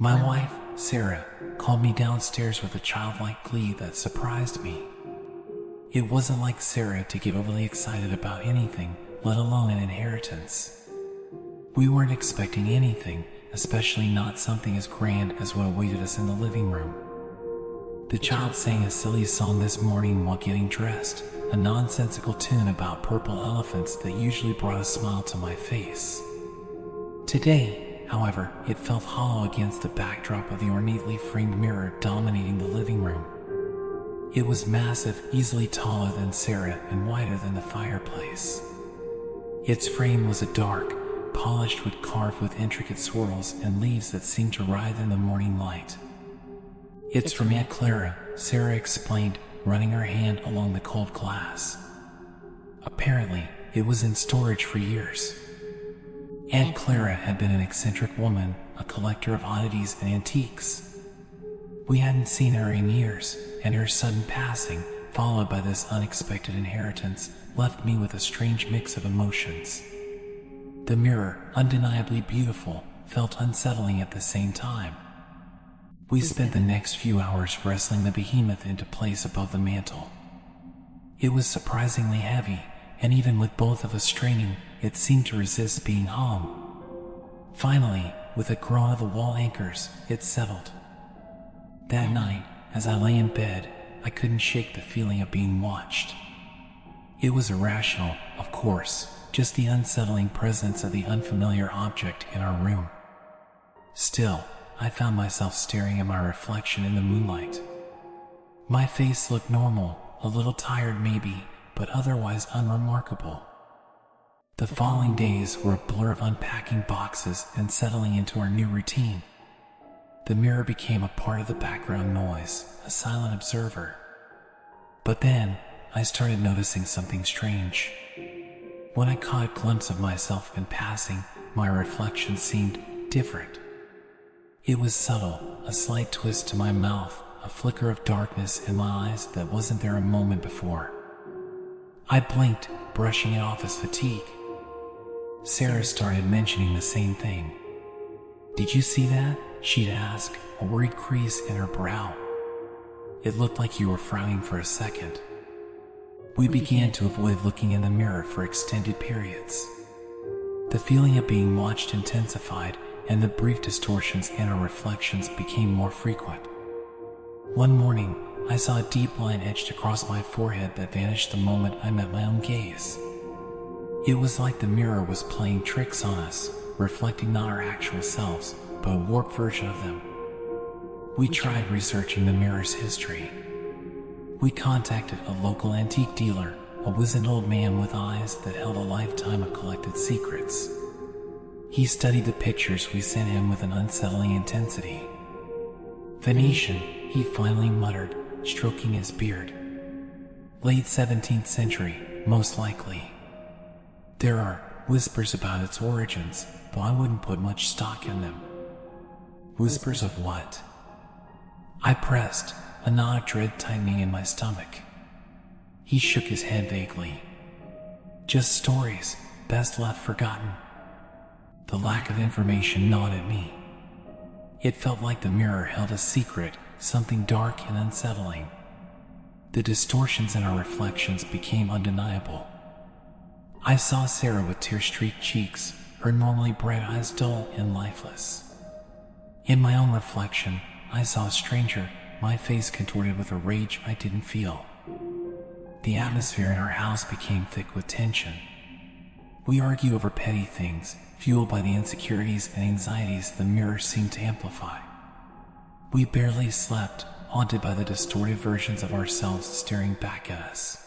My wife, Sarah, called me downstairs with a childlike glee that surprised me. It wasn't like Sarah to get overly excited about anything, let alone an inheritance. We weren't expecting anything, especially not something as grand as what awaited us in the living room. The child sang a silly song this morning while getting dressed, a nonsensical tune about purple elephants that usually brought a smile to my face. Today, however, it felt hollow against the backdrop of the ornately framed mirror dominating the living room. It was massive, easily taller than Sarah and wider than the fireplace. Its frame was a dark, polished wood carved with intricate swirls and leaves that seemed to writhe in the morning light. "It's from Aunt Clara," Sarah explained, running her hand along the cold glass. Apparently, it was in storage for years. Aunt Clara had been an eccentric woman, a collector of oddities and antiques. We hadn't seen her in years, and her sudden passing, followed by this unexpected inheritance, left me with a strange mix of emotions. The mirror, undeniably beautiful, felt unsettling at the same time. We spent the next few hours wrestling the behemoth into place above the mantel. It was surprisingly heavy, and even with both of us straining, it seemed to resist being hung. Finally, with a groan of the wall anchors, it settled. That night, as I lay in bed, I couldn't shake the feeling of being watched. It was irrational, of course, just the unsettling presence of the unfamiliar object in our room. Still, I found myself staring at my reflection in the moonlight. My face looked normal, a little tired maybe, but otherwise unremarkable. The following days were a blur of unpacking boxes and settling into our new routine. The mirror became a part of the background noise, a silent observer. But then, I started noticing something strange. When I caught a glimpse of myself in passing, my reflection seemed different. It was subtle, a slight twist to my mouth, a flicker of darkness in my eyes that wasn't there a moment before. I blinked, brushing it off as fatigue. Sarah started mentioning the same thing. "Did you see that?" she'd ask, a worried crease in her brow. "It looked like you were frowning for a second." We began to avoid looking in the mirror for extended periods. The feeling of being watched intensified, and the brief distortions in our reflections became more frequent. One morning, I saw a deep line etched across my forehead that vanished the moment I met my own gaze. It was like the mirror was playing tricks on us, reflecting not our actual selves, but a warped version of them. We tried researching the mirror's history. We contacted a local antique dealer, a wizened old man with eyes that held a lifetime of collected secrets. He studied the pictures we sent him with an unsettling intensity. "Venetian," he finally muttered, stroking his beard. "Late 17th century, most likely. There are whispers about its origins, though I wouldn't put much stock in them." "Whispers of what?" I pressed, a knot of dread tightening in my stomach. He shook his head vaguely. "Just stories, best left forgotten." The lack of information gnawed at me. It felt like the mirror held a secret, something dark and unsettling. The distortions in our reflections became undeniable. I saw Sarah with tear-streaked cheeks, her normally bright eyes dull and lifeless. In my own reflection, I saw a stranger, my face contorted with a rage I didn't feel. The atmosphere in our house became thick with tension. We argued over petty things, fueled by the insecurities and anxieties the mirror seemed to amplify. We barely slept, haunted by the distorted versions of ourselves staring back at us.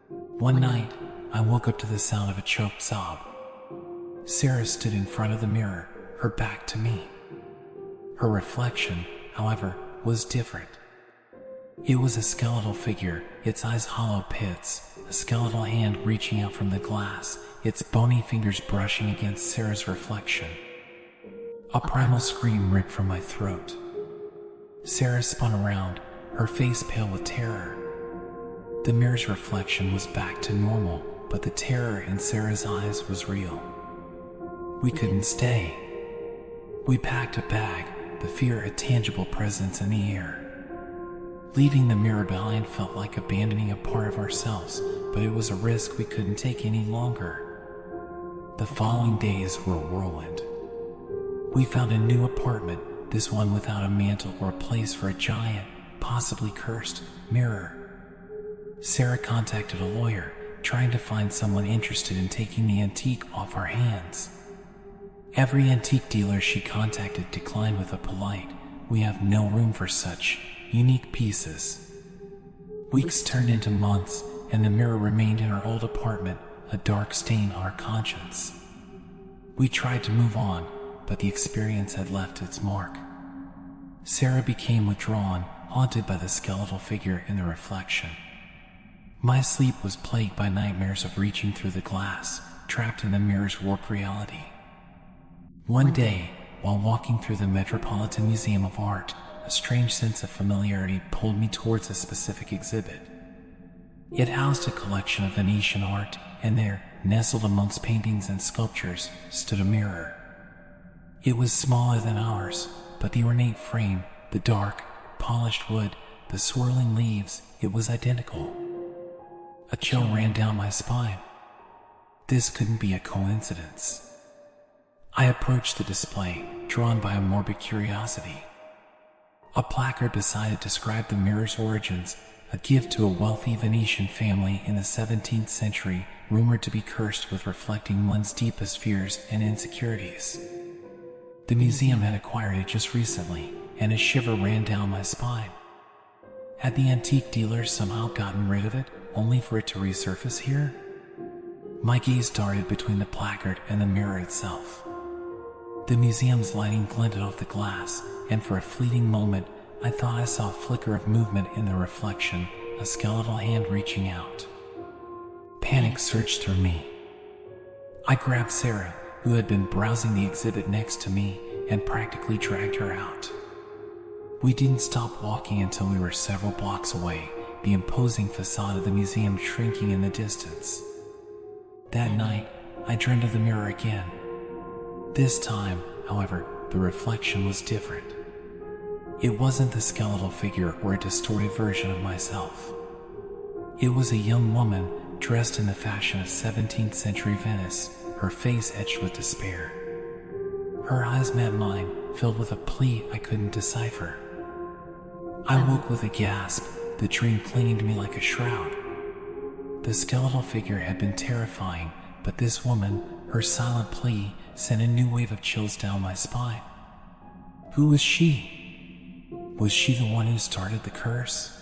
One night, I woke up to the sound of a choked sob. Sarah stood in front of the mirror, her back to me. Her reflection, however, was different. It was a skeletal figure, its eyes hollow pits, a skeletal hand reaching out from the glass, its bony fingers brushing against Sarah's reflection. A primal scream ripped from my throat. Sarah spun around, her face pale with terror. The mirror's reflection was back to normal, but the terror in Sarah's eyes was real. We couldn't stay. We packed a bag, the fear a tangible presence in the air. Leaving the mirror behind felt like abandoning a part of ourselves, but it was a risk we couldn't take any longer. The following days were a whirlwind. We found a new apartment, this one without a mantle or a place for a giant, possibly cursed, mirror. Sarah contacted a lawyer, trying to find someone interested in taking the antique off our hands. Every antique dealer she contacted declined with a polite, "We have no room for such unique pieces." Weeks turned into months, and the mirror remained in our old apartment, a dark stain on our conscience. We tried to move on, but the experience had left its mark. Sarah became withdrawn, haunted by the skeletal figure in the reflection. My sleep was plagued by nightmares of reaching through the glass, trapped in the mirror's warped reality. One day, while walking through the Metropolitan Museum of Art, a strange sense of familiarity pulled me towards a specific exhibit. It housed a collection of Venetian art, and there, nestled amongst paintings and sculptures, stood a mirror. It was smaller than ours, but the ornate frame, the dark, polished wood, the swirling leaves, it was identical. A chill ran down my spine. This couldn't be a coincidence. I approached the display, drawn by a morbid curiosity. A placard beside it described the mirror's origins, a gift to a wealthy Venetian family in the 17th century, rumored to be cursed with reflecting one's deepest fears and insecurities. The museum had acquired it just recently, and a shiver ran down my spine. Had the antique dealer somehow gotten rid of it, only for it to resurface here? My gaze darted between the placard and the mirror itself. The museum's lighting glinted off the glass, and for a fleeting moment, I thought I saw a flicker of movement in the reflection, a skeletal hand reaching out. Panic surged through me. I grabbed Sarah, who had been browsing the exhibit next to me, and practically dragged her out. We didn't stop walking until we were several blocks away, the imposing facade of the museum shrinking in the distance. That night, I dreamed of the mirror again. This time, however, the reflection was different. It wasn't the skeletal figure or a distorted version of myself. It was a young woman dressed in the fashion of 17th century Venice, her face etched with despair. Her eyes met mine, filled with a plea I couldn't decipher. I woke with a gasp, the dream clinging to me like a shroud. The skeletal figure had been terrifying, but this woman, her silent plea, sent a new wave of chills down my spine. Who was she? Was she the one who started the curse?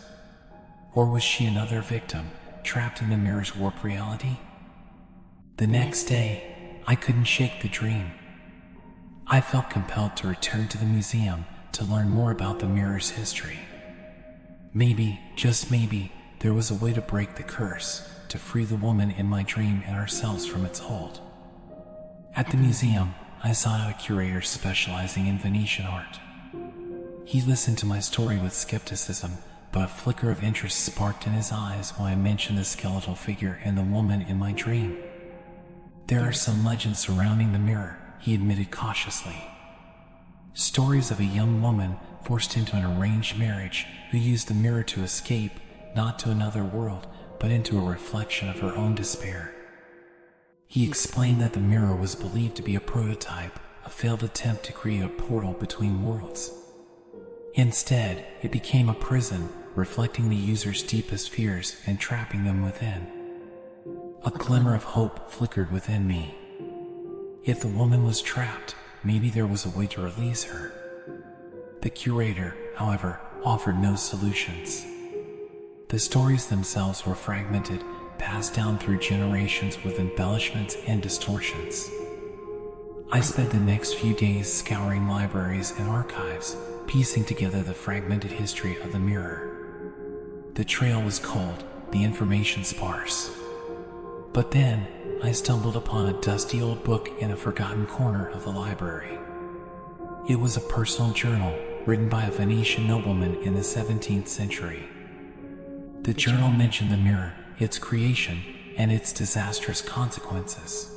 Or was she another victim, trapped in the mirror's warped reality? The next day, I couldn't shake the dream. I felt compelled to return to the museum to learn more about the mirror's history. Maybe, just maybe, there was a way to break the curse, to free the woman in my dream and ourselves from its hold. At the museum, I sought out a curator specializing in Venetian art. He listened to my story with skepticism, but a flicker of interest sparked in his eyes when I mentioned the skeletal figure and the woman in my dream. There are some legends surrounding the mirror, he admitted cautiously. Stories of a young woman forced into an arranged marriage who used the mirror to escape, not to another world, but into a reflection of her own despair. He explained that the mirror was believed to be a prototype, a failed attempt to create a portal between worlds. Instead, it became a prison, reflecting the user's deepest fears and trapping them within. A glimmer of hope flickered within me. If the woman was trapped, maybe there was a way to release her. The curator, however, offered no solutions. The stories themselves were fragmented, passed down through generations with embellishments and distortions. I spent the next few days scouring libraries and archives, piecing together the fragmented history of the mirror. The trail was cold, the information sparse. But then, I stumbled upon a dusty old book in a forgotten corner of the library. It was a personal journal written by a Venetian nobleman in the 17th century. The journal mentioned the mirror, its creation, and its disastrous consequences.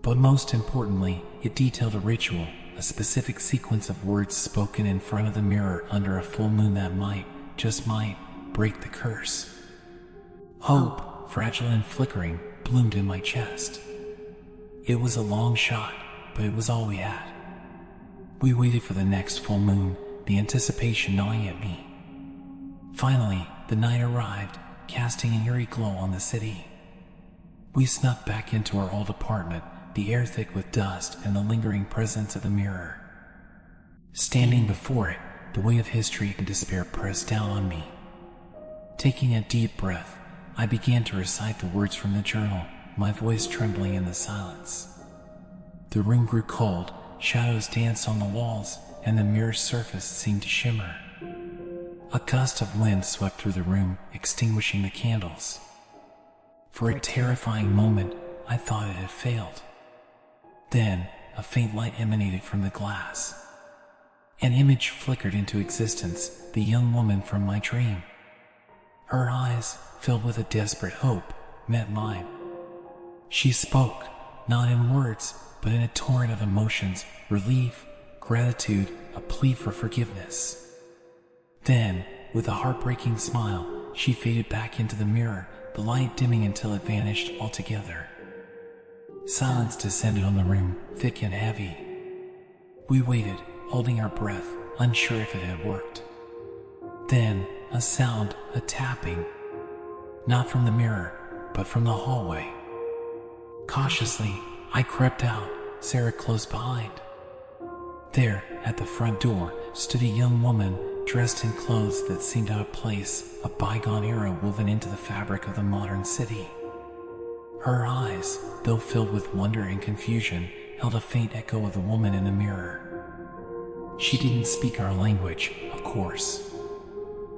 But most importantly, it detailed a ritual, a specific sequence of words spoken in front of the mirror under a full moon that might, just might, break the curse. Hope, fragile and flickering, bloomed in my chest. It was a long shot, but it was all we had. We waited for the next full moon, the anticipation gnawing at me. Finally, the night arrived, casting an eerie glow on the city. We snuck back into our old apartment, the air thick with dust and the lingering presence of the mirror. Standing before it, the weight of history and despair pressed down on me. Taking a deep breath, I began to recite the words from the journal, my voice trembling in the silence. The room grew cold, shadows danced on the walls, and the mirror's surface seemed to shimmer. A gust of wind swept through the room, extinguishing the candles. For a terrifying moment, I thought it had failed. Then, a faint light emanated from the glass. An image flickered into existence, the young woman from my dream. Her eyes, filled with a desperate hope, met mine. She spoke, not in words, but in a torrent of emotions, relief, gratitude, a plea for forgiveness. Then, with a heartbreaking smile, she faded back into the mirror, the light dimming until it vanished altogether. Silence descended on the room, thick and heavy. We waited, holding our breath, unsure if it had worked. Then, a sound, a tapping. Not from the mirror, but from the hallway. Cautiously, I crept out, Sarah close behind. There, at the front door, stood a young woman, dressed in clothes that seemed out of place, a bygone era woven into the fabric of the modern city. Her eyes, though filled with wonder and confusion, held a faint echo of the woman in the mirror. She didn't speak our language, of course,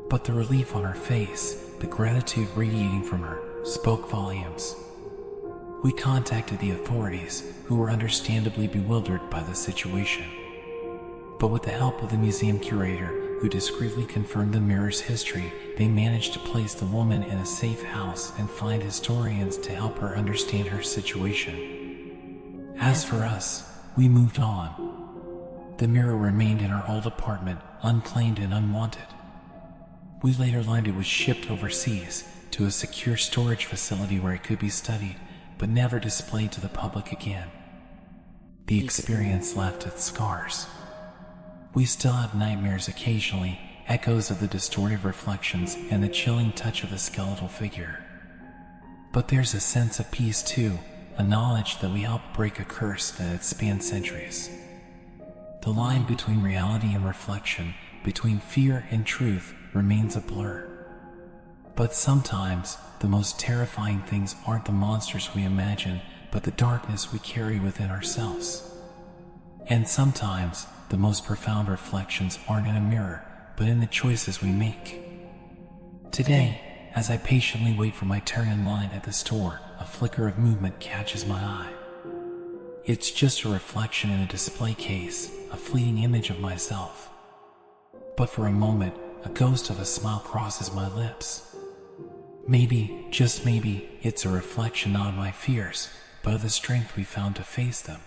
but the relief on her face, the gratitude radiating from her, spoke volumes. We contacted the authorities, who were understandably bewildered by the situation. But with the help of the museum curator, who discreetly confirmed the mirror's history, they managed to place the woman in a safe house and find historians to help her understand her situation. As for us, we moved on. The mirror remained in our old apartment, unclaimed and unwanted. We later learned it was shipped overseas to a secure storage facility where it could be studied, but never displayed to the public again. The experience left its scars. We still have nightmares occasionally, echoes of the distorted reflections and the chilling touch of the skeletal figure. But there's a sense of peace too, a knowledge that we helped break a curse that had spanned centuries. The line between reality and reflection, between fear and truth, remains a blur. But sometimes, the most terrifying things aren't the monsters we imagine, but the darkness we carry within ourselves. And sometimes, the most profound reflections aren't in a mirror, but in the choices we make. Today, as I patiently wait for my turn in line at the store, a flicker of movement catches my eye. It's just a reflection in a display case, a fleeting image of myself. But for a moment, a ghost of a smile crosses my lips. Maybe, just maybe, it's a reflection not of my fears, but of the strength we found to face them.